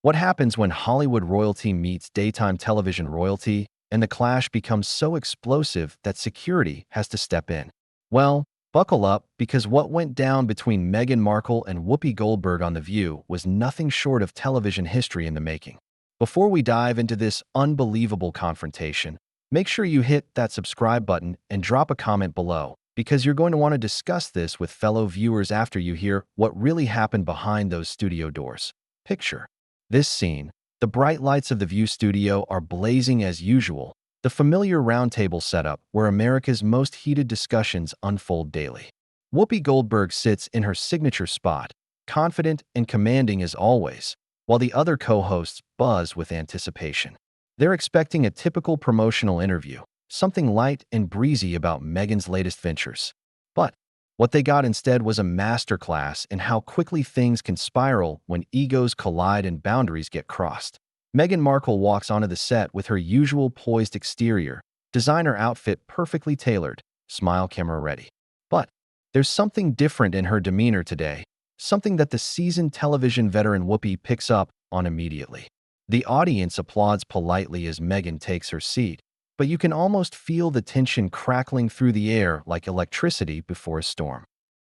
What happens when Hollywood royalty meets daytime television royalty and the clash becomes so explosive that security has to step in? Well, buckle up because what went down between Meghan Markle and Whoopi Goldberg on The View was nothing short of television history in the making. Before we dive into this unbelievable confrontation, make sure you hit that subscribe button and drop a comment below because you're going to want to discuss this with fellow viewers after you hear what really happened behind those studio doors. Picture this scene. The bright lights of the View studio are blazing as usual, the familiar roundtable setup where America's most heated discussions unfold daily. Whoopi Goldberg sits in her signature spot, confident and commanding as always, while the other co-hosts buzz with anticipation. They're expecting a typical promotional interview, something light and breezy about Meghan's latest ventures. But what they got instead was a masterclass in how quickly things can spiral when egos collide and boundaries get crossed. Meghan Markle walks onto the set with her usual poised exterior, designer outfit perfectly tailored, smile camera ready. But there's something different in her demeanor today, something that the seasoned television veteran Whoopi picks up on immediately. The audience applauds politely as Meghan takes her seat, but you can almost feel the tension crackling through the air like electricity before a storm.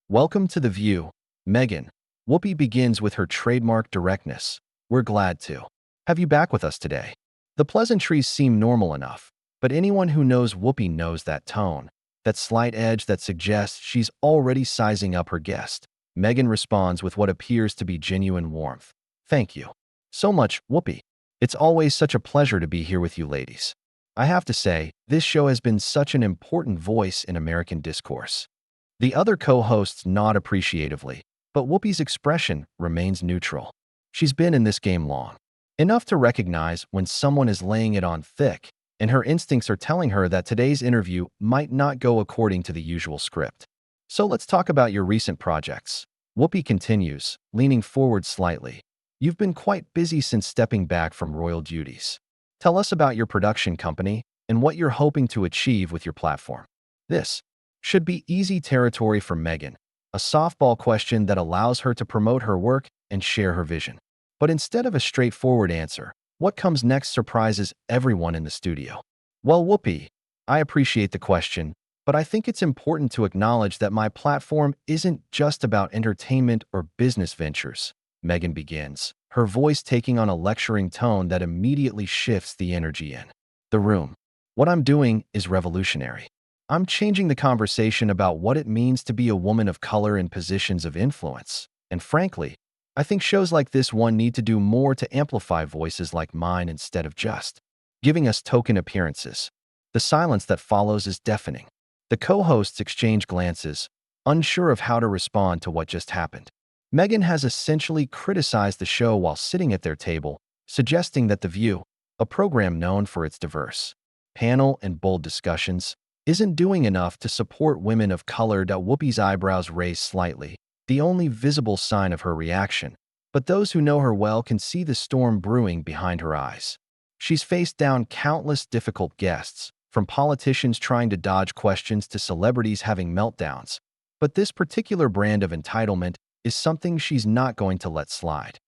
Welcome to The View, Meghan. Whoopi begins with her trademark directness. We're glad to have you back with us today. The pleasantries seem normal enough, but anyone who knows Whoopi knows that tone, that slight edge that suggests she's already sizing up her guest. Meghan responds with what appears to be genuine warmth. Thank you so much, Whoopi. It's always such a pleasure to be here with you ladies. I have to say, this show has been such an important voice in American discourse. The other co-hosts nod appreciatively, but Whoopi's expression remains neutral. She's been in this game long, enough to recognize when someone is laying it on thick, and her instincts are telling her that today's interview might not go according to the usual script. So let's talk about your recent projects. Whoopi continues, leaning forward slightly. You've been quite busy since stepping back from royal duties. Tell us about your production company and what you're hoping to achieve with your platform. This should be easy territory for Meghan, a softball question that allows her to promote her work and share her vision. But instead of a straightforward answer, what comes next surprises everyone in the studio. Well, Whoopi, I appreciate the question, but I think it's important to acknowledge that my platform isn't just about entertainment or business ventures. Meghan begins, her voice taking on a lecturing tone that immediately shifts the energy in the room. What I'm doing is revolutionary. I'm changing the conversation about what it means to be a woman of color in positions of influence. And frankly, I think shows like this one need to do more to amplify voices like mine instead of just giving us token appearances. The silence that follows is deafening. The co-hosts exchange glances, unsure of how to respond to what just happened. Meghan has essentially criticized the show while sitting at their table, suggesting that The View, a program known for its diverse panel and bold discussions, isn't doing enough to support women of color. Whoopi's eyebrows raise slightly, the only visible sign of her reaction, but those who know her well can see the storm brewing behind her eyes. She's faced down countless difficult guests, from politicians trying to dodge questions to celebrities having meltdowns, but this particular brand of entitlement is something she's not going to let slide.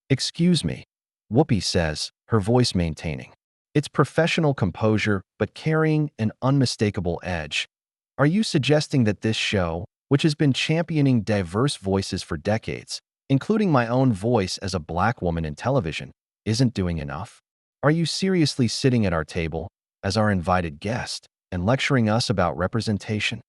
Excuse me, Whoopi says, her voice maintaining its professional composure but carrying an unmistakable edge. Are you suggesting that this show, which has been championing diverse voices for decades, including my own voice as a black woman in television, isn't doing enough? Are you seriously sitting at our table, as our invited guest, and lecturing us about representation?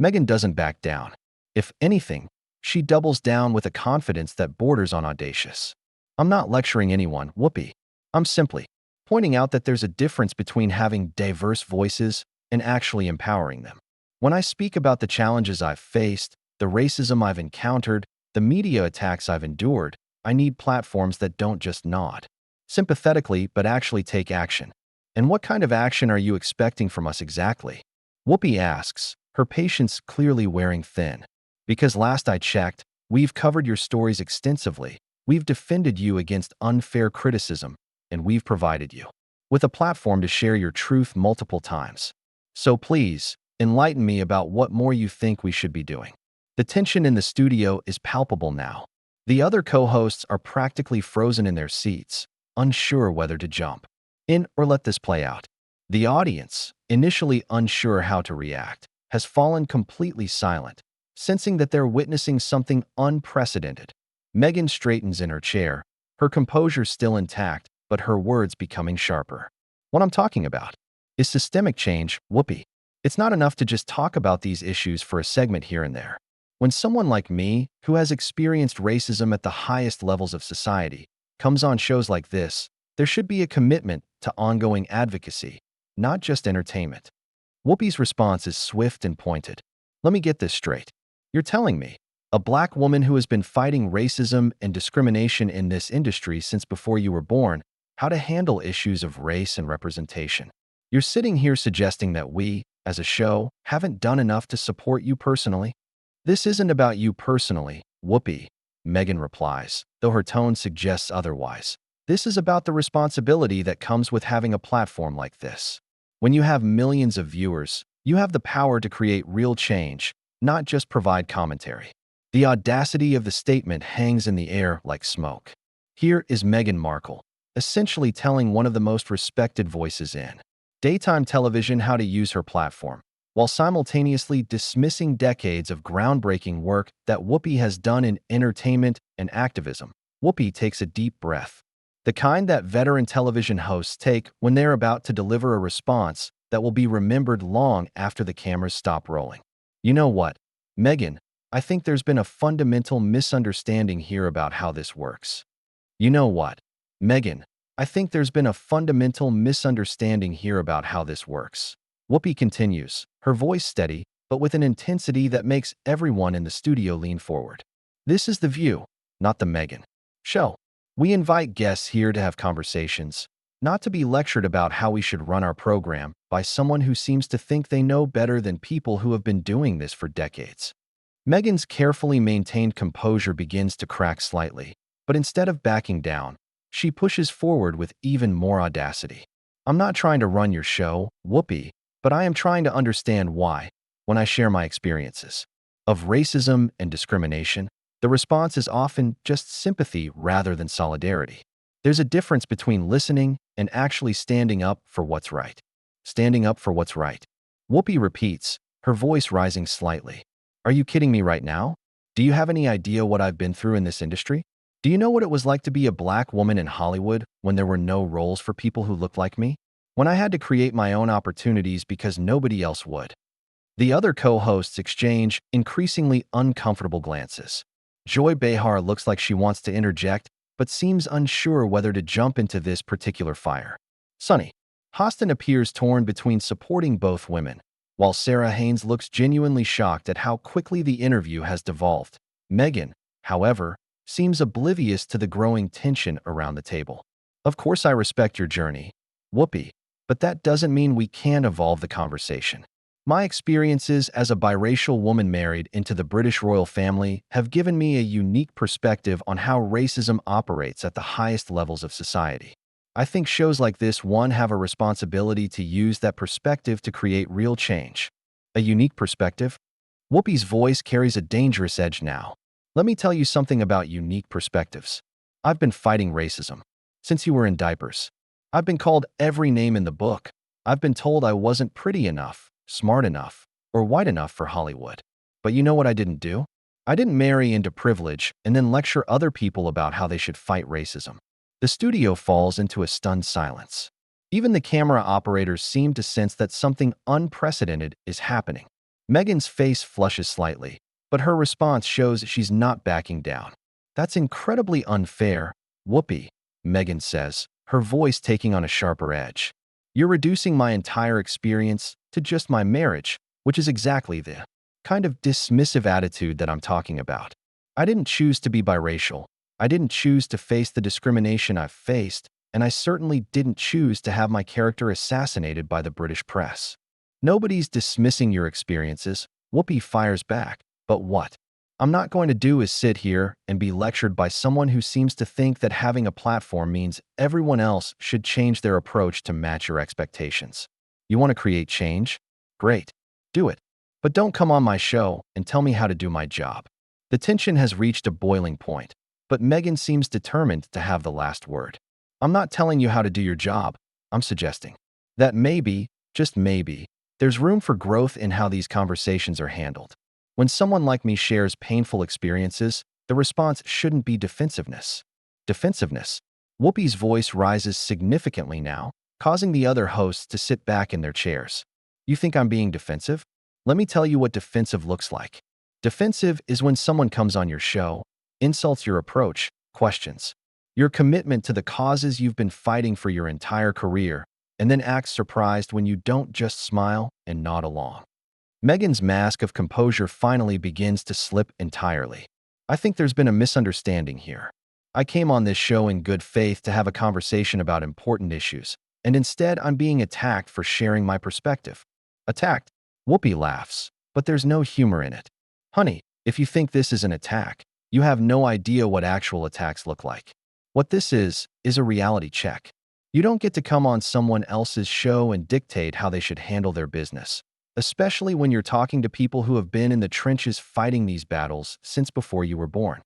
Meghan doesn't back down. If anything, she doubles down with a confidence that borders on audacious. I'm not lecturing anyone, Whoopi. I'm simply pointing out that there's a difference between having diverse voices and actually empowering them. When I speak about the challenges I've faced, the racism I've encountered, the media attacks I've endured, I need platforms that don't just nod sympathetically but actually take action. And what kind of action are you expecting from us exactly? Whoopi asks, her patience clearly wearing thin. Because last I checked, we've covered your stories extensively, we've defended you against unfair criticism, and we've provided you with a platform to share your truth multiple times. So please, enlighten me about what more you think we should be doing. The tension in the studio is palpable now. The other co-hosts are practically frozen in their seats, unsure whether to jump in or let this play out. The audience, initially unsure how to react, has fallen completely silent, sensing that they're witnessing something unprecedented. Meghan straightens in her chair, her composure still intact, but her words becoming sharper. What I'm talking about is systemic change, Whoopi. It's not enough to just talk about these issues for a segment here and there. When someone like me, who has experienced racism at the highest levels of society, comes on shows like this, there should be a commitment to ongoing advocacy, not just entertainment. Whoopi's response is swift and pointed. Let me get this straight. You're telling me, a black woman who has been fighting racism and discrimination in this industry since before you were born, how to handle issues of race and representation. You're sitting here suggesting that we, as a show, haven't done enough to support you personally? This isn't about you personally, Whoopi, Meghan replies, though her tone suggests otherwise. This is about the responsibility that comes with having a platform like this. When you have millions of viewers, you have the power to create real change, not just provide commentary. The audacity of the statement hangs in the air like smoke. Here is Meghan Markle, essentially telling one of the most respected voices in daytime television how to use her platform, while simultaneously dismissing decades of groundbreaking work that Whoopi has done in entertainment and activism. Whoopi takes a deep breath, the kind that veteran television hosts take when they're about to deliver a response that will be remembered long after the cameras stop rolling. You know what, Meghan, I think there's been a fundamental misunderstanding here about how this works. You know what, Meghan, I think there's been a fundamental misunderstanding here about how this works. Whoopi continues, her voice steady, but with an intensity that makes everyone in the studio lean forward. This is The View, not the Meghan Show. We invite guests here to have conversations, not to be lectured about how we should run our program by someone who seems to think they know better than people who have been doing this for decades. Meghan's carefully maintained composure begins to crack slightly, but instead of backing down, she pushes forward with even more audacity. I'm not trying to run your show, Whoopi, but I am trying to understand why, when I share my experiences of racism and discrimination, the response is often just sympathy rather than solidarity. There's a difference between listening and actually standing up for what's right. Standing up for what's right. Whoopi repeats, her voice rising slightly. Are you kidding me right now? Do you have any idea what I've been through in this industry? Do you know what it was like to be a black woman in Hollywood when there were no roles for people who looked like me? When I had to create my own opportunities because nobody else would. The other co-hosts exchange increasingly uncomfortable glances. Joy Behar looks like she wants to interject, but seems unsure whether to jump into this particular fire. Sunny Hostin appears torn between supporting both women, while Sarah Haynes looks genuinely shocked at how quickly the interview has devolved. Meghan, however, seems oblivious to the growing tension around the table. Of course I respect your journey, Whoopi, but that doesn't mean we can't evolve the conversation. My experiences as a biracial woman married into the British royal family have given me a unique perspective on how racism operates at the highest levels of society. I think shows like this one have a responsibility to use that perspective to create real change. A unique perspective? Whoopi's voice carries a dangerous edge now. Let me tell you something about unique perspectives. I've been fighting racism since you were in diapers. I've been called every name in the book. I've been told I wasn't pretty enough, smart enough, or white enough for Hollywood. But you know what I didn't do? I didn't marry into privilege and then lecture other people about how they should fight racism. The studio falls into a stunned silence. Even the camera operators seem to sense that something unprecedented is happening. Meghan's face flushes slightly, but her response shows she's not backing down. That's incredibly unfair, Whoopi, Meghan says, her voice taking on a sharper edge. You're reducing my entire experience to just my marriage, which is exactly the kind of dismissive attitude that I'm talking about. I didn't choose to be biracial. I didn't choose to face the discrimination I've faced, and I certainly didn't choose to have my character assassinated by the British press. Nobody's dismissing your experiences, Whoopi fires back. But what I'm not going to do is sit here and be lectured by someone who seems to think that having a platform means everyone else should change their approach to match your expectations. You want to create change? Great. Do it. But don't come on my show and tell me how to do my job. The tension has reached a boiling point. but Meghan seems determined to have the last word. I'm not telling you how to do your job. I'm suggesting that maybe, just maybe, there's room for growth in how these conversations are handled. When someone like me shares painful experiences, the response shouldn't be defensiveness. Defensiveness. Whoopi's voice rises significantly now, causing the other hosts to sit back in their chairs. You think I'm being defensive? Let me tell you what defensive looks like. Defensive is when someone comes on your show, insults your approach, questions your commitment to the causes you've been fighting for your entire career, and then acts surprised when you don't just smile and nod along. Meghan's mask of composure finally begins to slip entirely. I think there's been a misunderstanding here. I came on this show in good faith to have a conversation about important issues, and instead I'm being attacked for sharing my perspective. Attacked? Whoopi laughs, but there's no humor in it. Honey, if you think this is an attack, you have no idea what actual attacks look like. What this is a reality check. You don't get to come on someone else's show and dictate how they should handle their business, especially when you're talking to people who have been in the trenches fighting these battles since before you were born.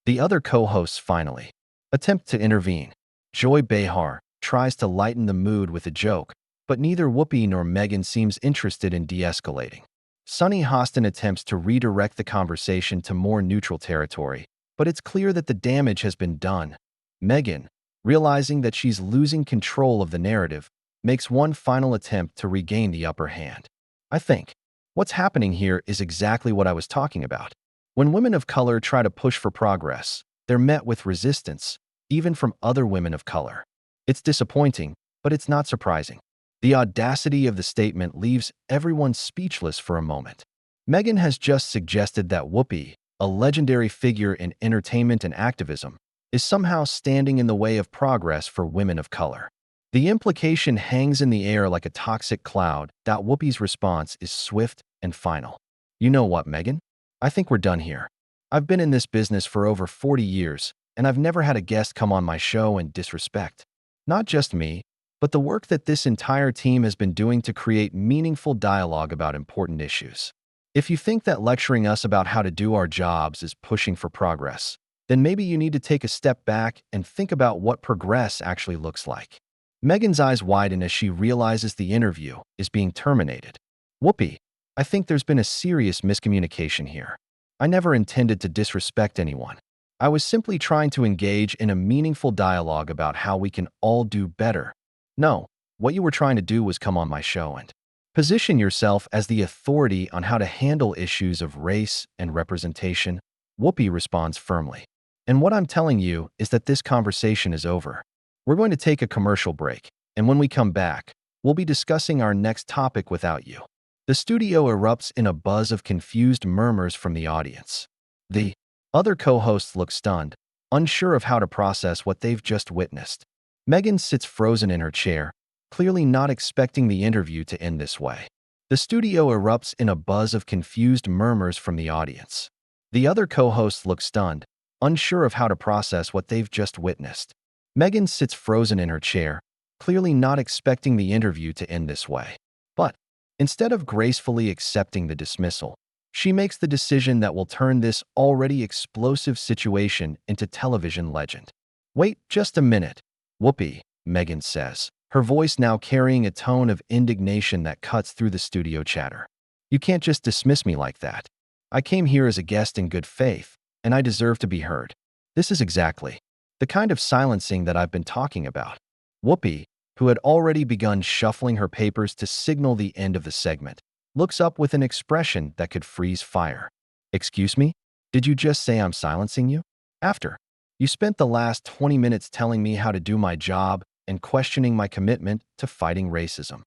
The other co-hosts finally attempt to intervene. Joy Behar tries to lighten the mood with a joke, but neither Whoopi nor Meghan seems interested in de-escalating. Sunny Hostin attempts to redirect the conversation to more neutral territory, but it's clear that the damage has been done. Meghan, realizing that she's losing control of the narrative, makes one final attempt to regain the upper hand. I think what's happening here is exactly what I was talking about. When women of color try to push for progress, they're met with resistance, even from other women of color. It's disappointing, but it's not surprising. The audacity of the statement leaves everyone speechless for a moment. Meghan has just suggested that Whoopi, a legendary figure in entertainment and activism, is somehow standing in the way of progress for women of color. The implication hangs in the air like a toxic cloud that Whoopi's response is swift and final. You know what, Meghan? I think we're done here. I've been in this business for over 40 years, and I've never had a guest come on my show and disrespect. Not just me, but the work that this entire team has been doing to create meaningful dialogue about important issues. If you think that lecturing us about how to do our jobs is pushing for progress, then maybe you need to take a step back and think about what progress actually looks like. Meghan's eyes widen as she realizes the interview is being terminated. Whoopi, I think there's been a serious miscommunication here. I never intended to disrespect anyone. I was simply trying to engage in a meaningful dialogue about how we can all do better. No, what you were trying to do was come on my show and position yourself as the authority on how to handle issues of race and representation. Whoopi responds firmly. And what I'm telling you is that this conversation is over. We're going to take a commercial break, and when we come back, we'll be discussing our next topic without you. The studio erupts in a buzz of confused murmurs from the audience. The other co-hosts look stunned, unsure of how to process what they've just witnessed. Meghan sits frozen in her chair, clearly not expecting the interview to end this way. The studio erupts in a buzz of confused murmurs from the audience. The other co-hosts look stunned, unsure of how to process what they've just witnessed. Meghan sits frozen in her chair, clearly not expecting the interview to end this way. But instead of gracefully accepting the dismissal, she makes the decision that will turn this already explosive situation into television legend. Wait just a minute, Whoopi, Meghan says, her voice now carrying a tone of indignation that cuts through the studio chatter. You can't just dismiss me like that. I came here as a guest in good faith, and I deserve to be heard. This is exactly the kind of silencing that I've been talking about. Whoopi, who had already begun shuffling her papers to signal the end of the segment, looks up with an expression that could freeze fire. Excuse me? Did you just say I'm silencing you? After you spent the last 20 minutes telling me how to do my job and questioning my commitment to fighting racism.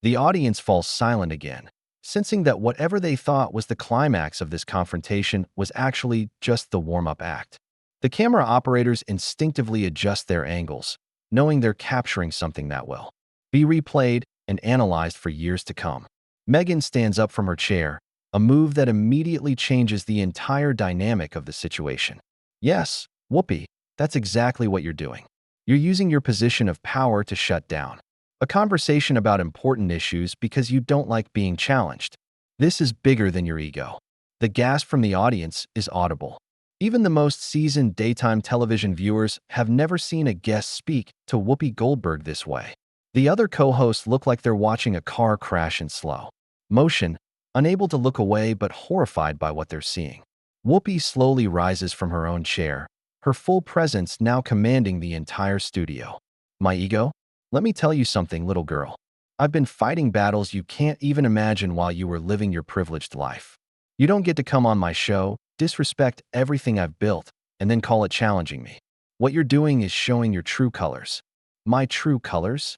The audience falls silent again, sensing that whatever they thought was the climax of this confrontation was actually just the warm-up act. The camera operators instinctively adjust their angles, knowing they're capturing something that will be replayed and analyzed for years to come. Meghan stands up from her chair, a move that immediately changes the entire dynamic of the situation. Yes, Whoopi, that's exactly what you're doing. You're using your position of power to shut down a conversation about important issues because you don't like being challenged. This is bigger than your ego. The gasp from the audience is audible. Even the most seasoned daytime television viewers have never seen a guest speak to Whoopi Goldberg this way. The other co-hosts look like they're watching a car crash in slow motion, unable to look away but horrified by what they're seeing. Whoopi slowly rises from her own chair, her full presence now commanding the entire studio. My ego? Let me tell you something, little girl. I've been fighting battles you can't even imagine while you were living your privileged life. You don't get to come on my show, disrespect everything I've built, and then call it challenging me. What you're doing is showing your true colors. My true colors?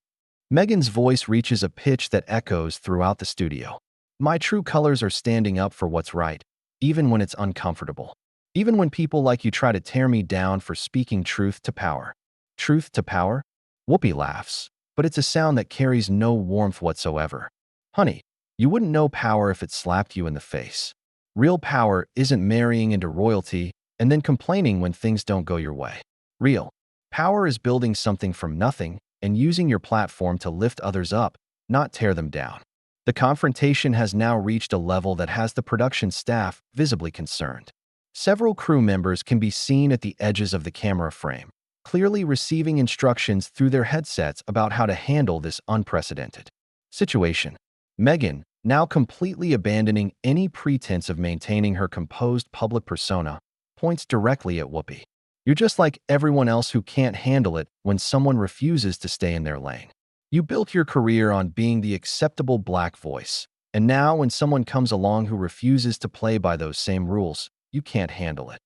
Meghan's voice reaches a pitch that echoes throughout the studio. My true colors are standing up for what's right, even when it's uncomfortable. Even when people like you try to tear me down for speaking truth to power. Truth to power? Whoopi laughs, but it's a sound that carries no warmth whatsoever. Honey, you wouldn't know power if it slapped you in the face. Real power isn't marrying into royalty and then complaining when things don't go your way. Real power is building something from nothing and using your platform to lift others up, not tear them down. The confrontation has now reached a level that has the production staff visibly concerned. Several crew members can be seen at the edges of the camera frame, clearly receiving instructions through their headsets about how to handle this unprecedented situation. Meghan, now completely abandoning any pretense of maintaining her composed public persona, points directly at Whoopi. You're just like everyone else who can't handle it when someone refuses to stay in their lane. You built your career on being the acceptable black voice, and now when someone comes along who refuses to play by those same rules, you can't handle it.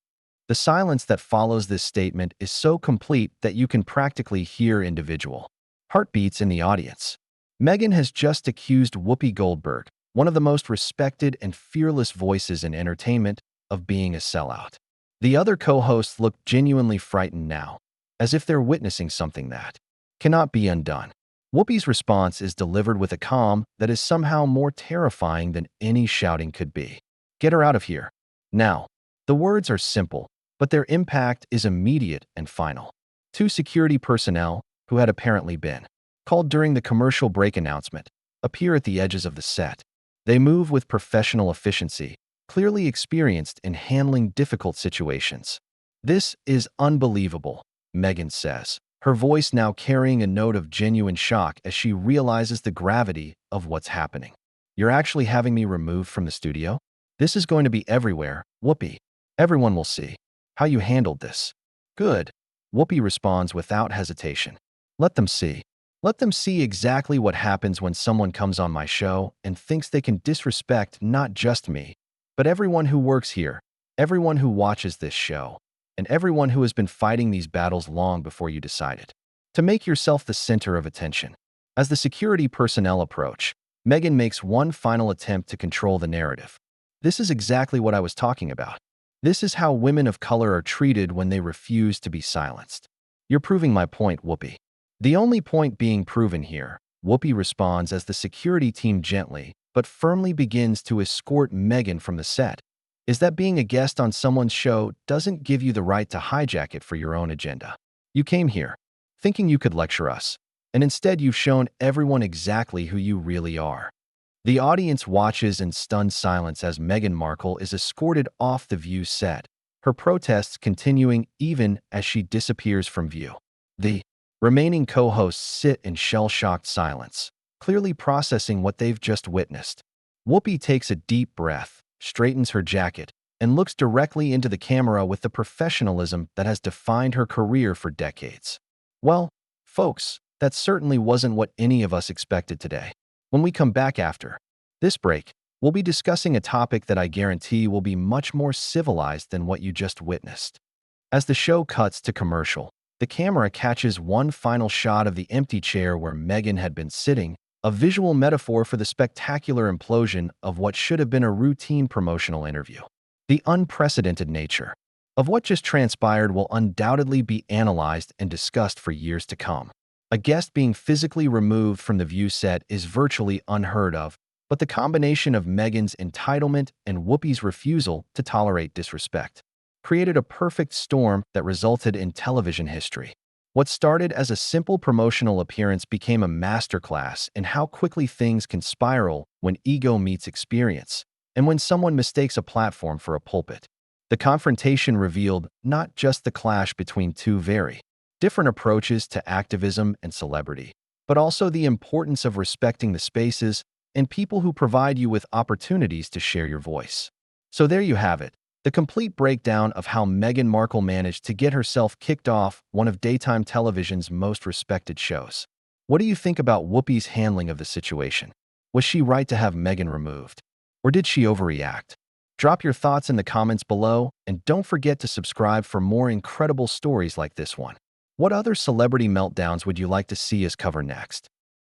The silence that follows this statement is so complete that you can practically hear individual heartbeats in the audience. Meghan has just accused Whoopi Goldberg, one of the most respected and fearless voices in entertainment, of being a sellout. The other co-hosts look genuinely frightened now, as if they're witnessing something that cannot be undone. Whoopi's response is delivered with a calm that is somehow more terrifying than any shouting could be. Get her out of here. Now. The words are simple, but their impact is immediate and final. Two security personnel, who had apparently been called during the commercial break announcement, appear at the edges of the set. They move with professional efficiency, clearly experienced in handling difficult situations. This is unbelievable, Meghan says, her voice now carrying a note of genuine shock as she realizes the gravity of what's happening. You're actually having me removed from the studio? This is going to be everywhere, Whoopi. Everyone will see how you handled this. Good. Whoopi responds without hesitation. Let them see. Let them see exactly what happens when someone comes on my show and thinks they can disrespect not just me, but everyone who works here, everyone who watches this show, and everyone who has been fighting these battles long before you decided to make yourself the center of attention. As the security personnel approach, Meghan makes one final attempt to control the narrative. This is exactly what I was talking about. This is how women of color are treated when they refuse to be silenced. You're proving my point, Whoopi. The only point being proven here, Whoopi responds as the security team gently but firmly begins to escort Meghan from the set, is that being a guest on someone's show doesn't give you the right to hijack it for your own agenda. You came here thinking you could lecture us, and instead you've shown everyone exactly who you really are. The audience watches in stunned silence as Meghan Markle is escorted off the View set, her protests continuing even as she disappears from view. The remaining co-hosts sit in shell-shocked silence, clearly processing what they've just witnessed. Whoopi takes a deep breath, straightens her jacket, and looks directly into the camera with the professionalism that has defined her career for decades. Well, folks, that certainly wasn't what any of us expected today. When we come back after this break, we'll be discussing a topic that I guarantee will be much more civilized than what you just witnessed. As the show cuts to commercial, the camera catches one final shot of the empty chair where Meghan had been sitting, a visual metaphor for the spectacular implosion of what should have been a routine promotional interview. The unprecedented nature of what just transpired will undoubtedly be analyzed and discussed for years to come. A guest being physically removed from the View set is virtually unheard of, but the combination of Meghan's entitlement and Whoopi's refusal to tolerate disrespect created a perfect storm that resulted in television history. What started as a simple promotional appearance became a masterclass in how quickly things can spiral when ego meets experience, and when someone mistakes a platform for a pulpit. The confrontation revealed not just the clash between two very different approaches to activism and celebrity, but also the importance of respecting the spaces and people who provide you with opportunities to share your voice. So there you have it, the complete breakdown of how Meghan Markle managed to get herself kicked off one of daytime television's most respected shows. What do you think about Whoopi's handling of the situation? Was she right to have Meghan removed? Or did she overreact? Drop your thoughts in the comments below, and don't forget to subscribe for more incredible stories like this one. What other celebrity meltdowns would you like to see us cover next?